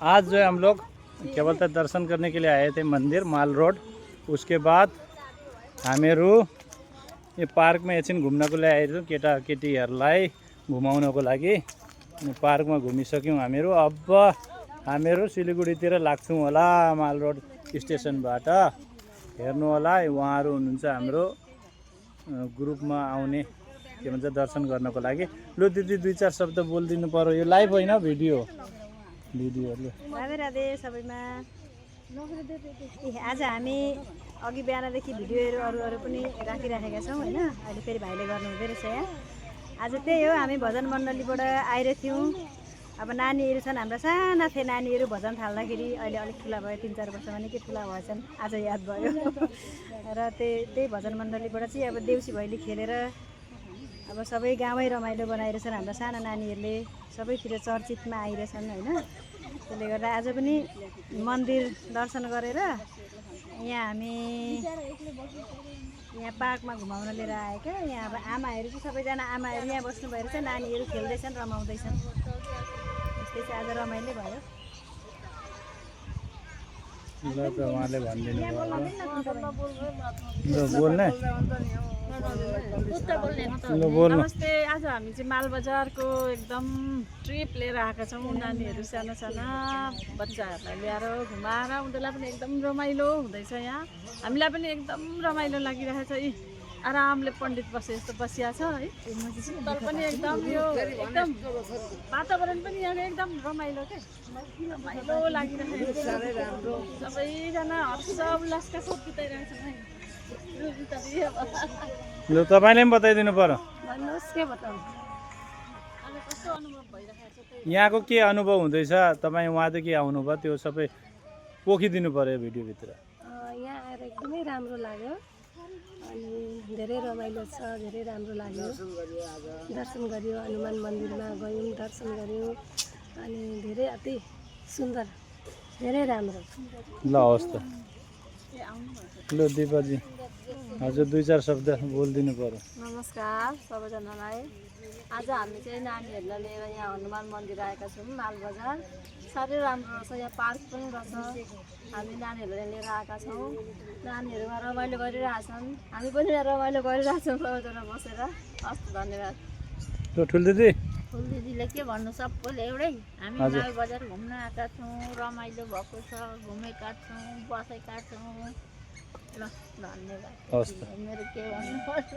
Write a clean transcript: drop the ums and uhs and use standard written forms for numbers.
आज जो है हम लोग केवल तो दर्शन करने के लिए आए थे मंदिर माल रोड। उसके बाद हामीहरू यो पार्कमा एकछिन घुम्नको लागि आएको थियौँ केटाकेटीहरूलाई घुमाउनको लागि। अनि पार्कमा घुमिसक्यौँ हामीहरू। अब हामीहरू सिलगढीतिर लाग्छौँ होला माल रोड स्टेसनबाट। हेर्नु होला उहाँहरू हुनुहुन्छ हाम्रो ग्रुपमा आउने के भन्छ दर्शन गर्नको लागि। लु दिदी 2-4 शब्द बोलिदिनु पर्यो। यो लाइभ होइन भिडियो भिडियोहरु। राधे राधे सबैमा। आज हामी अघि बिहानदेखि भिडियोहरू अरू पनि राखिराखेका छौँ होइन। अहिले फेरि भाइले गर्नु हुँदै रहेछ यहाँ। आज त्यही हो, हामी भजन मण्डलीबाट आइरहेको थियौँ। अब नानीहरू छन् हाम्रा, साना थिए नानीहरू भजन थाल्दाखेरि। अहिले अलिक ठुला भयो, 3-4 वर्षमा निकै ठुला भएछन्, आज याद भयो। र त्यही भजन मण्डलीबाट चाहिँ अब देउसी भैली खेलेर अब सबै गाउँमै रमाइलो बनाइरहेछन् हाम्रा साना नानीहरूले। सबैतिर चर्चितमा आइरहेछन् होइन। त्यसले गर्दा आज पनि मन्दिर दर्शन गरेर यहाँ हामी यहाँ पार्कमा घुमाउन लिएर आयो क्या। यहाँ अब आमाहरू चाहिँ सबैजना आमाहरू यहाँ बस्नु भएर चाहिँ नानीहरू खेल्दैछन्, रमाउँदैछन्। त्यस्तै चाहिँ आज रमाइलो भयो। नमस्ते। आज हामी चाहिँ मालबजारको एकदम ट्रिप लिएर आएका छौँ। नानीहरू साना साना बच्चाहरूलाई ल्याएर घुमाएर उनीहरूलाई पनि एकदम रमाइलो हुँदैछ। यहाँ हामीलाई पनि एकदम रमाइलो लागिरहेछ। यी आरामले पण्डित बसे जस्तो बसिया छ है। तर पनि एकदम यो एकदम वातावरण पनि यहाँ एकदम रमाइलो क्या, रमाइलो लागिरहेको छ। सबैजना हर्ष उल्लासका साथ बिताइरहेछन् है। लु तपाईँले पनि बताइदिनु पर्यो। भन्नुहोस् के बताउनु, आज कस्तो अनुभव भइरहेको छ? यहाँको के अनुभव हुँदैछ? तपाईँ उहाँदेखि आउनुभयो, त्यो सबै पोखिदिनु पर्यो भिडियोभित्र। यहाँ आएर एकदमै राम्रो लाग्यो अनि धेरै रमाइलो छ, धेरै राम्रो लाग्यो। दर्शन गरियो, हनुमान मन्दिरमा गयौँ, दर्शन गऱ्यौँ अनि धेरै अति सुन्दर, धेरै राम्रो। ल हवस् त। लु दिपाजी हजुर 2-4 शब्द बोलिदिनु पर्यो। नमस्कार सबैजनालाई। आज हामी चाहिँ नानीहरूलाई लिएर यहाँ हनुमान मन्दिर आएका छौँ मालबजार। साह्रै राम्रो रहेछ, यहाँ पार्क पनि रहेछ। हामी नानीहरूलाई लिएर आएका छौँ। नानीहरूमा रमाइलो गरिरहेछन्, हामी पनि यहाँ रमाइलो गरिरहेछौँ सबैजना बसेर। हस् धन्यवाद। ल ठुल दिदी। ठुल दिदीले के भन्नु, सबैले एउटै। हामी मालबजार घुम्न आएका छौँ, रमाइलो भएको छ, घुमेका छौँ, बसेका छौँ। ल धन्यवाद। हस् त। मेरो के भन्नु पर्छ।